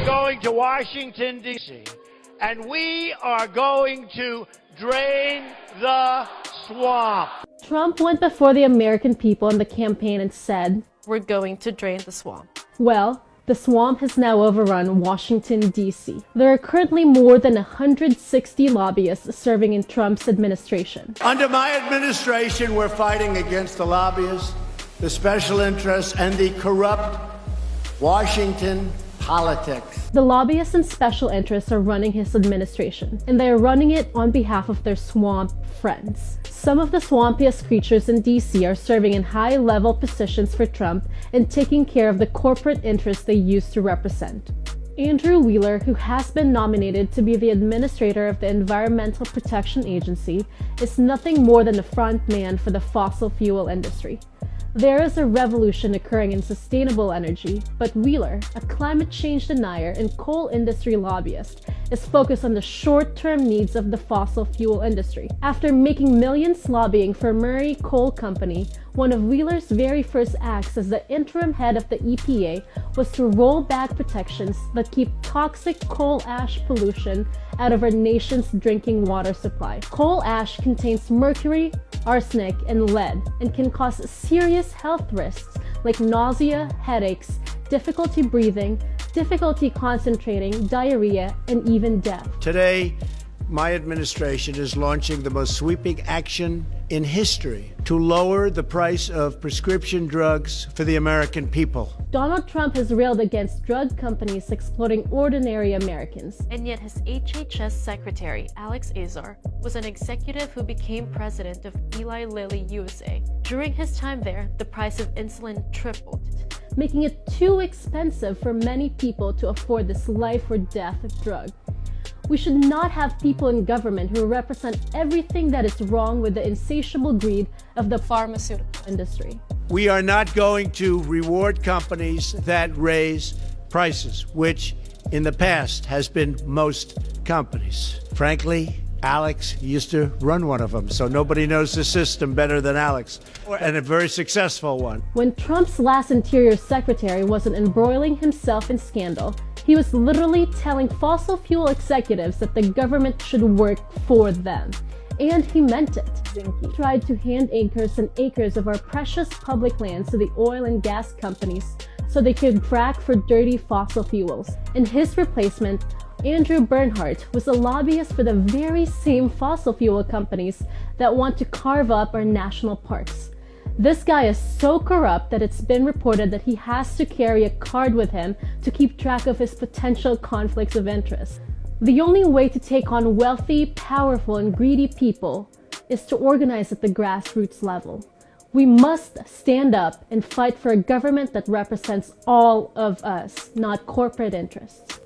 going to Washington, D.C., and we are going to drain the swamp. Trump went before the American people in the campaign and said, "We're going to drain the swamp." Well, the swamp has now overrun Washington, D.C. There are currently more than 160 lobbyists serving in Trump's administration. Under my administration, we're fighting against the lobbyists, the special interests, and the corrupt Washington politics. The lobbyists and special interests are running his administration, and they are running it on behalf of their swamp friends. Some of the swampiest creatures in DC are serving in high-level positions for Trump and taking care of the corporate interests they used to represent. Andrew Wheeler, who has been nominated to be the administrator of the Environmental Protection Agency, is nothing more than the front man for the fossil fuel industry. There is a revolution occurring in sustainable energy, but Wheeler, a climate change denier and coal industry lobbyist, is focused on the short-term needs of the fossil fuel industry. After making millions lobbying for Murray Coal Company, one of Wheeler's very first acts as the interim head of the EPA was to roll back protections that keep toxic coal ash pollution out of our nation's drinking water supply. Coal ash contains mercury, arsenic, and lead, and can cause serious health risks like nausea, headaches, difficulty breathing, difficulty concentrating, diarrhea, and even death. Today, my administration is launching the most sweeping action in history to lower the price of prescription drugs for the American people. Donald Trump has railed against drug companies exploiting ordinary Americans. And yet his HHS secretary, Alex Azar, was an executive who became president of Eli Lilly USA. During his time there, the price of insulin tripled, making it too expensive for many people to afford this life or death drug. We should not have people in government who represent everything that is wrong with the insatiable greed of the pharmaceutical industry. We are not going to reward companies that raise prices, which in the past has been most companies. Frankly, Alex used to run one of them, so nobody knows the system better than Alex, and a very successful one. When Trump's last Interior Secretary wasn't embroiling himself in scandal, he was literally telling fossil fuel executives that the government should work for them. And he meant it. He tried to hand acres and acres of our precious public lands to the oil and gas companies so they could frack for dirty fossil fuels. And his replacement, Andrew Bernhardt, was a lobbyist for the very same fossil fuel companies that want to carve up our national parks. This guy is so corrupt that it's been reported that he has to carry a card with him to keep track of his potential conflicts of interest. The only way to take on wealthy, powerful, and greedy people is to organize at the grassroots level. We must stand up and fight for a government that represents all of us, not corporate interests.